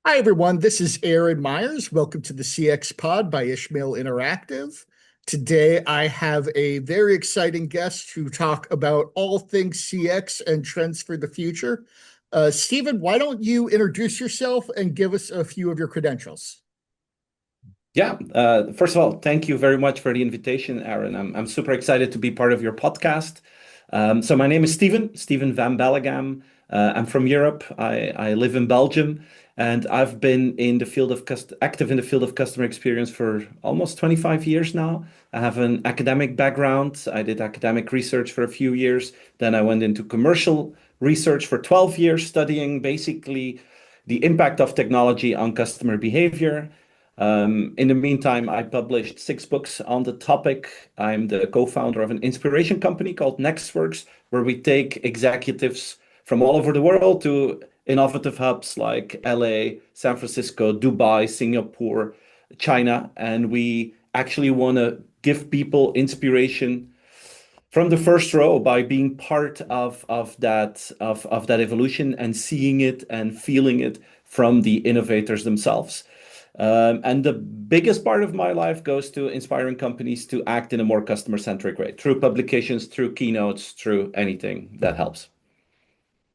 Hi, everyone. This is Aaron Myers. Welcome to the CX Pod by Ishmael Interactive. Today, I have a very exciting guest to talk about all things CX and trends for the future. Stephen, why don't you introduce yourself and give us a few of your credentials? Yeah, first of all, thank you very much for the invitation, Aaron. I'm super excited to be part of your podcast. So my name is Stephen Van Belleghem. I'm from Europe. I live in Belgium, and I've been in the field of active in the field of customer experience for almost 25 years now. I have an academic background. I did academic research for a few years. Then I went into commercial research for 12 years, studying basically the impact of technology on customer behavior. In the meantime, I published 6 books on the topic. I'm the co-founder of an inspiration company called Nextworks, where we take executives from all over the world to innovative hubs like LA, San Francisco, Dubai, Singapore, China, and we actually want to give people inspiration from the first row by being part of that evolution and seeing it and feeling it from the innovators themselves. And the biggest part of my life goes to inspiring companies to act in a more customer-centric way through publications, through keynotes, through anything that helps.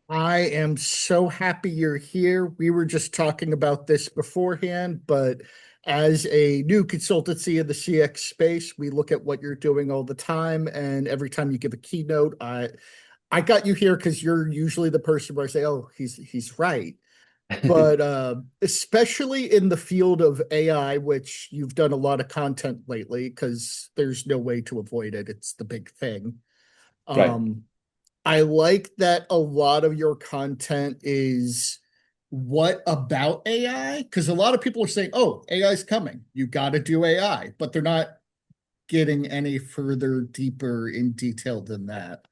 I am so happy you're here. We were just talking about this beforehand, but as a new consultancy in the CX space, we look at what you're doing all the time, and every time you give a keynote, I got you here because you're usually the person where I say, "Oh, he's right." But especially in the field of AI, which you've done a lot of content lately, because there's no way to avoid it. It's the big thing. Right. Um, I like that a lot of your content is what about AI? Because a lot of people are saying, oh, AI is coming. You got to do AI, but they're not getting any further deeper in detail than that.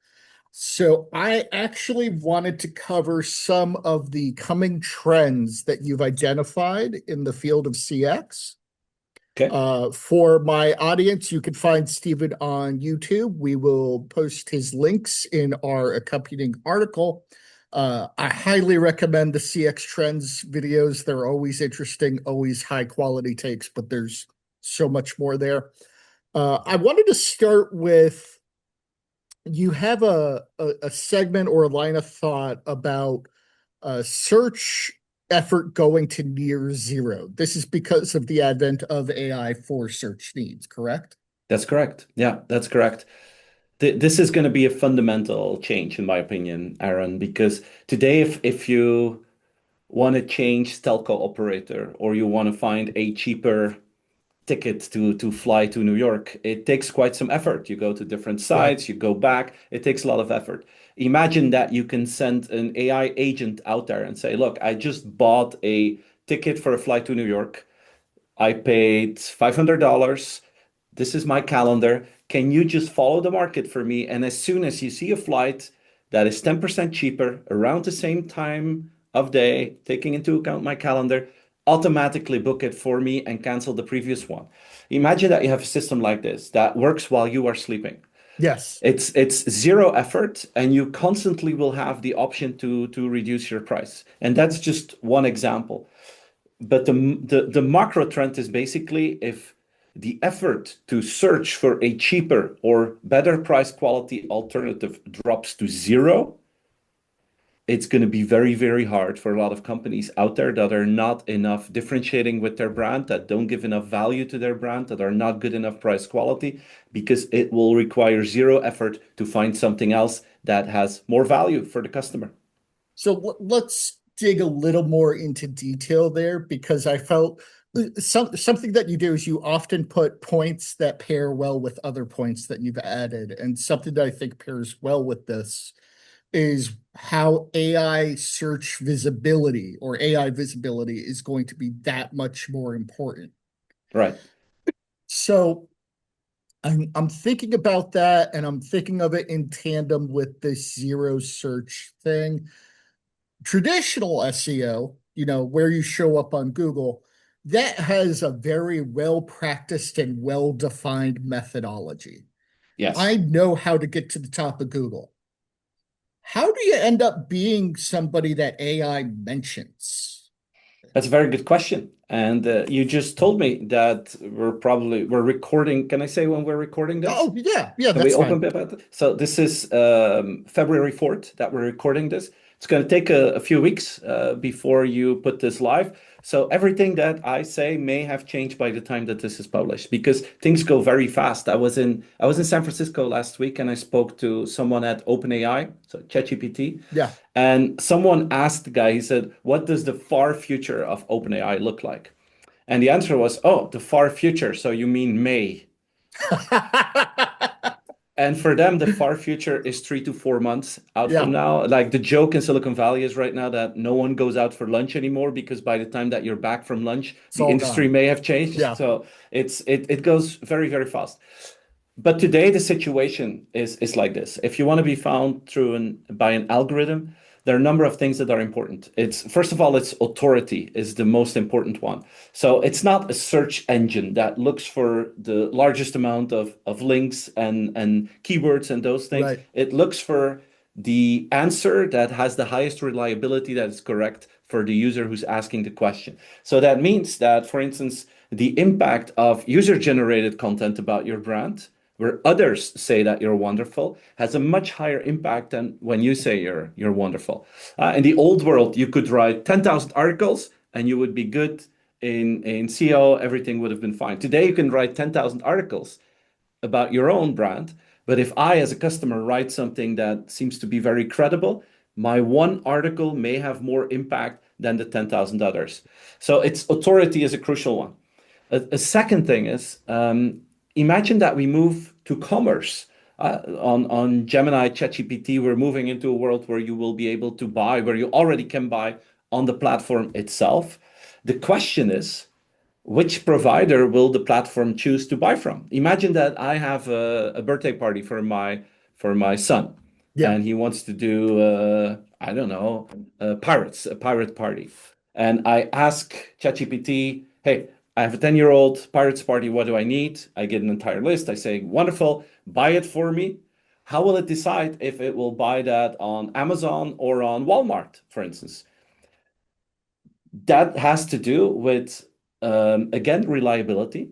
So I actually wanted to cover some of the coming trends that you've identified in the field of CX. Okay. For my audience, you can find Stephen on YouTube. We will post his links in our accompanying article. I highly recommend the CX Trends videos. They're always interesting, always high quality takes, but there's so much more there. I wanted to start with you have a segment or a line of thought about search effort going to near zero. This is because of the advent of AI for search needs, correct? That's correct. Yeah, that's correct. This is going to be a fundamental change, in my opinion, Aaron, because today, if you want to change telco operator or you want to find a cheaper ticket to fly to New York, it takes quite some effort. You go to different Right. sites, you go back, it takes a lot of effort. Imagine that you can send an AI agent out there and say, look, I just bought a ticket for a flight to New York. I paid $500. This is my calendar. Can you just follow the market for me? And as soon as you see a flight that is 10% cheaper around the same time of day, taking into account my calendar, automatically book it for me and cancel the previous one. Imagine that you have a system like this that works while you are sleeping. Yes. It's zero effort, and you constantly will have the option to reduce your price. And that's just one example. But the macro trend is basically if the effort to search for a cheaper or better price quality alternative drops to zero, it's going to be very, very hard for a lot of companies out there that are not enough differentiating with their brand, that don't give enough value to their brand, that are not good enough price quality, because it will require zero effort to find something else that has more value for the customer. So let's dig a little more into detail there because I felt something that you do is you often put points that pair well with other points that you've added. And something that I think pairs well with this is how AI search visibility or AI visibility is going to be that much more important. Right. So I'm thinking about that and I'm thinking of it in tandem with this zero search thing. Traditional SEO, where you show up on Google, that has a very well practiced and well defined methodology. I Yes. know how to get to the top of Google. How do you end up being somebody that AI mentions? That's a very good question. And you just told me that we're recording. Can I say when we're recording this? Oh, yeah, yeah, Can we that's open fine. about it? So this is February 4th that we're recording this. It's going to take a few weeks before you put this live. So everything that I say may have changed by the time that this is published because things go very fast. I was in San Francisco last week and I spoke to someone at OpenAI, so ChatGPT, Yeah. and someone asked the guy, he said, "What does the far future of OpenAI look like?" And the answer was, "Oh, the far future. So you mean May?" And for them, the far future is 3 to 4 months out from Yeah, now. Like the joke in Silicon Valley is right now that no one goes out for lunch anymore because by the time that you're back from lunch, it's the all industry gone. may have changed. Yeah, So it goes very, very fast. But today the situation is like this. If you want to be found by an algorithm, there are a number of things that are important. It's first of all, its authority is the most important one. So it's not a search engine that looks for the largest amount of links and keywords and those things. right. It looks for the answer that has the highest reliability that is correct for the user who's asking the question. So that means that, for instance, the impact of user-generated content about your brand where others say that you're wonderful has a much higher impact than when you say you're wonderful. In the old world, you could write 10,000 articles and you would be good in SEO, everything would have been fine. Today, you can write 10,000 articles about your own brand, but if I, as a customer, write something that seems to be very credible, my one article may have more impact than the 10,000 others. So its authority is a crucial one. A second thing is imagine that we move to commerce. On Gemini, ChatGPT, we're moving into a world where you will be able to buy, where you already can buy on the platform itself. The question is, which provider will the platform choose to buy from? Imagine that I have a birthday party for my son, Yeah, and he wants to do I don't know a pirate party, and I ask ChatGPT, "Hey, I have a 10-year-old pirates party. What do I need?" I get an entire list. I say, "Wonderful, buy it for me." How will it decide if it will buy that on Amazon or on Walmart, for instance? That has to do with, again, reliability.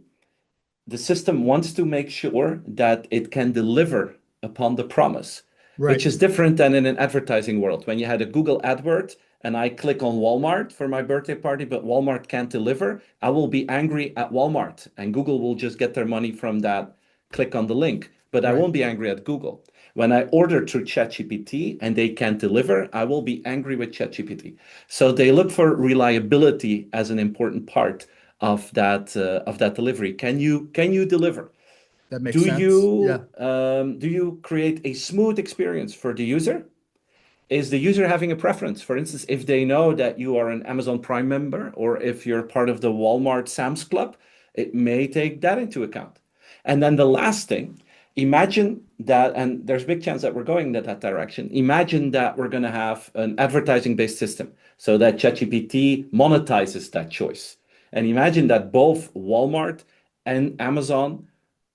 The system wants to make sure that it can deliver upon the promise, right, which is different than in an advertising world. When you had a Google AdWord and I click on Walmart for my birthday party, but Walmart can't deliver, I will be angry at Walmart and Google will just get their money from that click on the link. But I right. won't be angry at Google. When I order through ChatGPT and they can't deliver, I will be angry with ChatGPT. So they look for reliability as an important part of that delivery. Can you deliver? That makes Do sense. Yeah, you do you create a smooth experience for the user? Is the user having a preference? For instance, if they know that you are an Amazon Prime member or if you're part of the Walmart Sam's Club, it may take that into account. And then the last thing, imagine that, and there's a big chance that we're going that direction. Imagine that we're going to have an advertising-based system so that ChatGPT monetizes that choice. And imagine that both Walmart and Amazon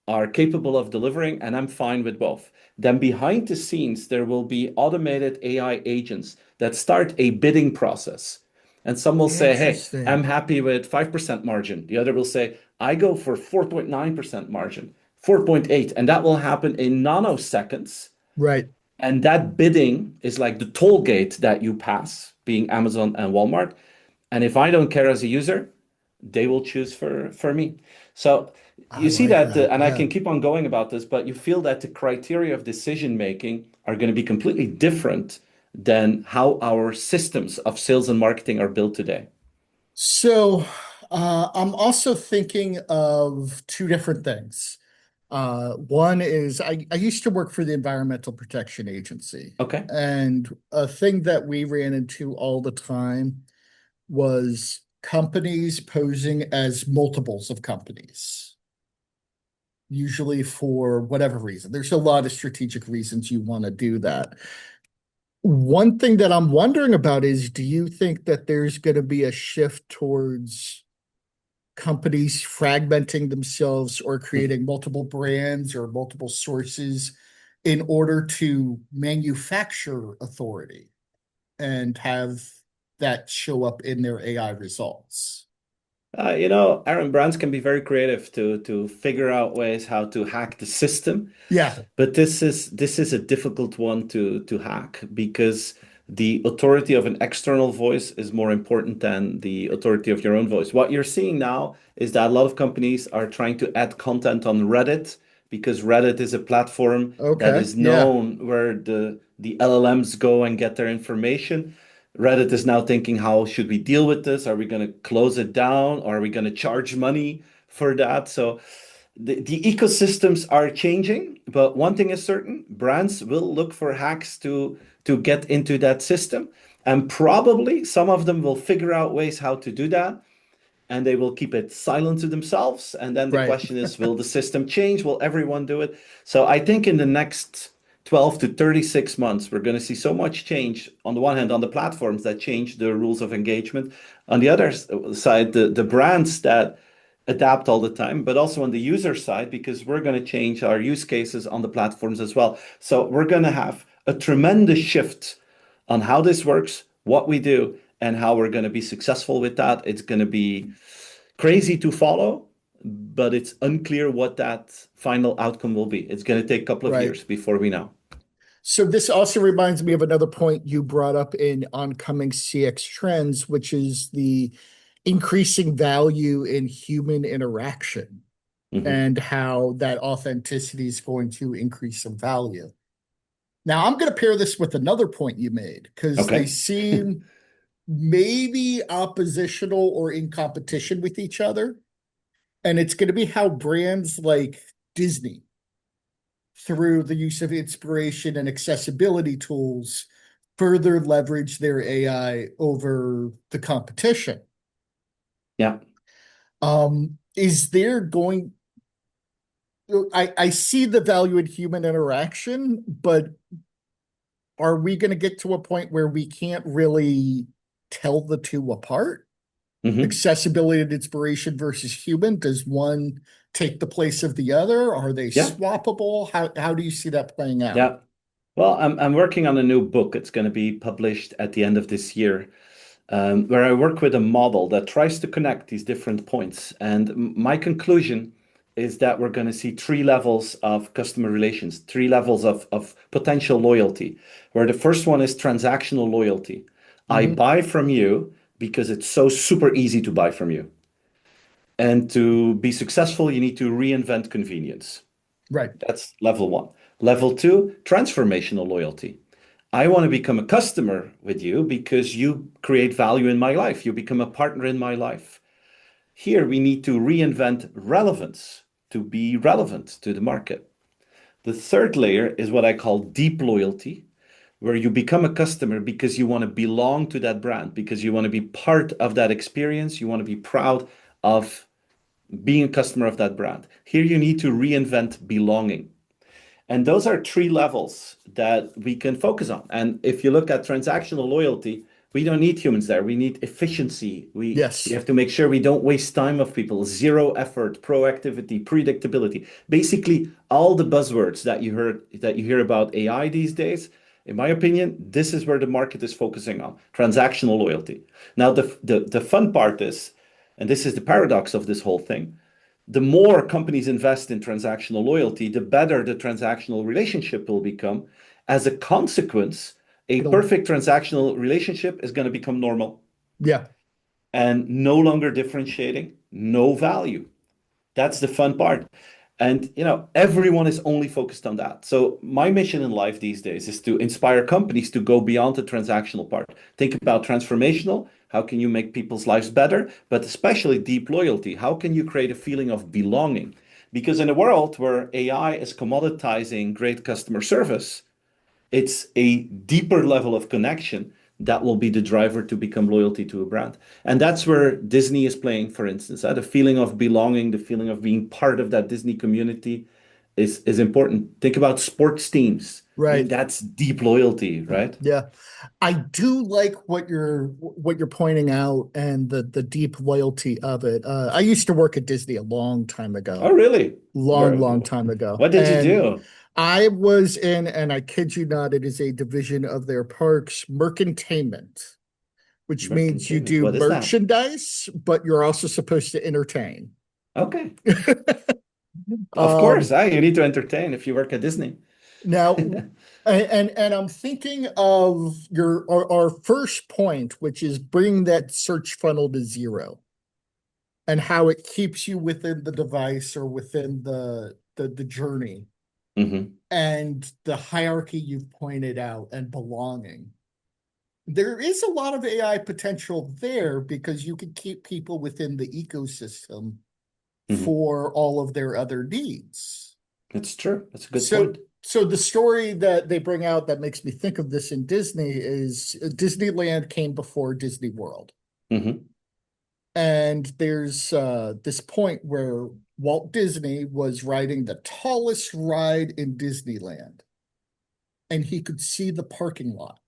are capable of delivering, and I'm fine with both. Then behind the scenes, there will be automated AI agents that start a bidding process. And some will say, "Hey, I'm interesting. happy with 5% margin." The other will say, "I go for 4.9% margin, 4.8." And that will happen in nanoseconds. Right. And that bidding is like the toll gate that you pass, being Amazon and Walmart. And if I don't care as a user, they will choose for me. So I you see like that, that. and I Yeah. can keep on going about this, but you feel that the criteria of decision making are going to be completely different than how our systems of sales and marketing are built today. So, I'm also thinking of two different things. One is I used to work for the Environmental Protection Agency, Okay. and a thing that we ran into all the time was companies posing as multiples of companies, usually for whatever reason. There's a lot of strategic reasons you want to do that. One thing that I'm wondering about is, do you think that there's going to be a shift towards companies fragmenting themselves or creating multiple brands or multiple sources in order to manufacture authority and have that show up in their AI results? Aaron, brands can be very creative to figure out ways how to hack the system. Yeah. But this is a difficult one to hack because the authority of an external voice is more important than the authority of your own voice. What you're seeing now is that a lot of companies are trying to add content on Reddit because Reddit is a platform that Okay. is Yeah. known where the LLMs go and get their information. Reddit is now thinking, how should we deal with this? Are we going to close it down? Or are we going to charge money for that? So the ecosystems are changing, but one thing is certain, brands will look for hacks to get into that system. And probably some of them will figure out ways how to do that and they will keep it silent to themselves. And then the Right. question is, will the system change? Will everyone do it? So I think in the next 12 to 36 months, we're going to see so much change on the one hand on the platforms that change the rules of engagement. On the other side, the brands that adapt all the time, but also on the user side, because we're going to change our use cases on the platforms as well. So we're going to have a tremendous shift on how this works, what we do, and how we're going to be successful with that. It's going to be crazy to follow, but it's unclear what that final outcome will be. It's going to take a couple of Right. years before we know. So this also reminds me of another point you brought up in oncoming CX trends, which is the increasing value in human interaction Mhm. and how that authenticity is going to increase in value. Now, I'm going to pair this with another point you made because they Okay. seem maybe oppositional or in competition with each other. And it's going to be how brands like Disney, through the use of inspiration and accessibility tools, further leverage their AI over the competition. Yeah. Is there going I see the value in human interaction, but are we going to get to a point where we can't really tell the two apart? Mhm. Accessibility and inspiration versus human? Does one take the place of the other? Are they Yeah. swappable? How do you see that playing out? Yeah. Well, I'm working on a new book. It's going to be published at the end of this year, where I work with a model that tries to connect these different points. And my conclusion is that we're going to see three levels of customer relations, three levels of potential loyalty, where the first one is transactional loyalty. I Hmm. buy from you because it's so super easy to buy from you. And to be successful, you need to reinvent convenience. Right. That's level one. Level two, transformational loyalty. I want to become a customer with you because you create value in my life. You become a partner in my life. Here we need to reinvent relevance to be relevant to the market. The third layer is what I call deep loyalty, where you become a customer because you want to belong to that brand, because you want to be part of that experience. You want to be proud of being a customer of that brand. Here you need to reinvent belonging. And those are three levels that we can focus on. And if you look at transactional loyalty, we don't need humans there. We need efficiency. We Yes. have to make sure we don't waste time of people. Zero effort, proactivity, predictability. Basically, all the buzzwords that you hear about AI these days, in my opinion, this is where the market is focusing on transactional loyalty. Now, the fun part is, and this is the paradox of this whole thing, the more companies invest in transactional loyalty, the better the transactional relationship will become. As a consequence, a It'll, perfect transactional relationship is going to become normal yeah. and no longer differentiating, no value. That's the fun part. And everyone is only focused on that. So my mission in life these days is to inspire companies to go beyond the transactional part. Think about transformational. How can you make people's lives better? But especially deep loyalty. How can you create a feeling of belonging? Because in a world where AI is commoditizing great customer service, it's a deeper level of connection that will be the driver to become loyalty to a brand. And that's where Disney is playing, for instance. The feeling of belonging, the feeling of being part of that Disney community is important. Think about sports teams. I mean, Right. that's deep loyalty, right? Yeah. I do like what you're pointing out and the deep loyalty of it. I used to work at Disney a long time Oh, ago, really? long time ago. What did you And do? I was in, and I kid you not, it is a division of their parks, mercantainment, which means you Mercantainment. do What is that? merchandise, but you're also supposed to entertain. Okay. Of course. Um, You need to entertain if you work at Disney. Now, and I'm thinking of our first point, which is bring that search funnel to zero, and how it keeps you within the device or within the journey, Hmm. and the hierarchy you've pointed out and belonging. There is a lot of AI potential there because you can keep people within the ecosystem Hmm. for all of their other needs. It's true. That's a good So, point. so the story that they bring out that makes me think of this in Disney is Disneyland came before Disney World. Hmm. And there's this point where Walt Disney was riding the tallest ride in Disneyland, and he could see the parking lot.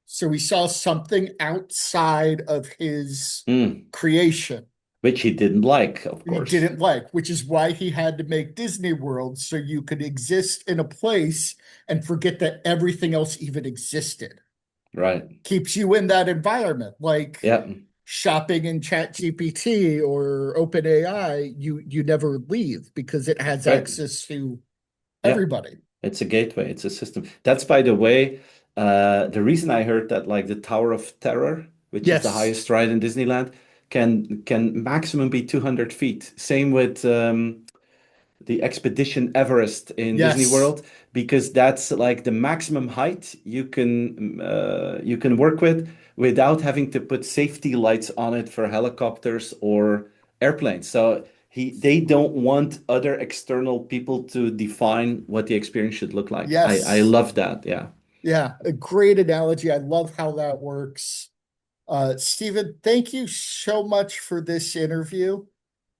So he saw something outside of his Mm. creation Which he didn't like, of he course. didn't like, which is why he had to make Disney World so you could exist in a place and forget that everything else even existed. Right. Keeps you in that environment, like Yeah. shopping in ChatGPT or OpenAI. You never leave because it has Right. access to Yeah. everybody. It's a gateway. It's a system. That's, by the way, the reason I heard that, like the Tower of Terror, which is the Yes, highest ride in Disneyland, can maximum be 200 feet. Same with the Expedition Everest in Disney yes, World, because that's like the maximum height you can work with without having to put safety lights on it for helicopters or airplanes. So they don't want other external people to define what the experience should look like. I yes. love that. Yeah. Yeah, a great analogy. I love how that works. Stephen, thank you so much for this interview.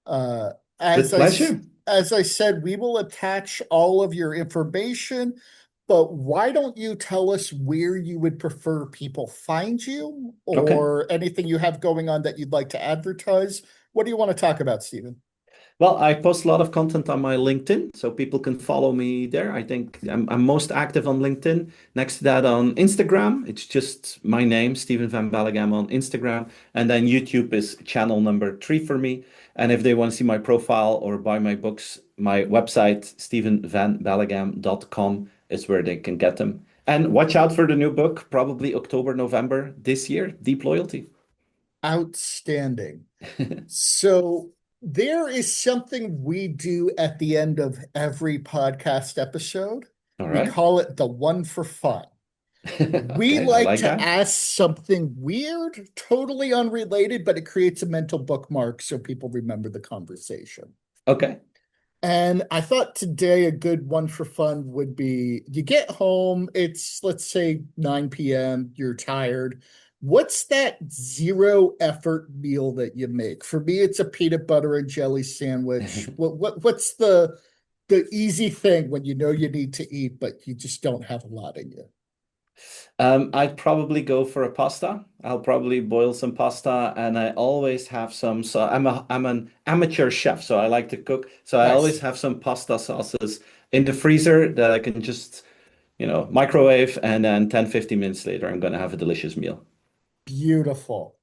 Uh, With as I pleasure. as I said, we will attach all of your information, but why don't you tell us where you would prefer people find you Okay. or anything you have going on that you'd like to advertise? What do you want to talk about, Stephen? Well, I post a lot of content on my LinkedIn, so people can follow me there. I think I'm most active on LinkedIn. Next to that, on Instagram, it's just my name, Stephen Van Belleghem on Instagram. And then YouTube is channel number 3 for me. And if they want to see my profile or buy my books, my website, stephenvanbelleghem.com, is where they can get them. And watch out for the new book, probably October, November this year, Deep Loyalty. Outstanding. So there is something we do at the end of every podcast episode. All We right. call it the one for fun. We Okay, I like like to that. ask something weird, totally unrelated, but it creates a mental bookmark so people remember the conversation. Okay. And I thought today a good one for fun would be you get home, it's let's say 9 p.m., you're tired. What's that zero effort meal that you make? For me, it's a peanut butter and jelly sandwich. What's the easy thing when you know you need to eat, but you just don't have a lot in you? I'd probably go for a pasta. I'll probably boil some pasta, and I always have some. So I'm an amateur chef, so I like to cook. So I always Nice. have some pasta sauces in the freezer that I can just, microwave, and then 10-15 minutes later, I'm gonna have a delicious meal. Beautiful.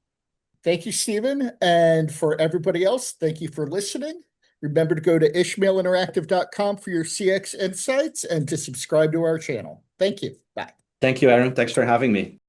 Thank you, Stephen. And for everybody else, thank you for listening. Remember to go to ishmailinteractive.com for your CX insights and to subscribe to our channel. Thank you. Bye. Thank you, Aaron. Thanks for having me.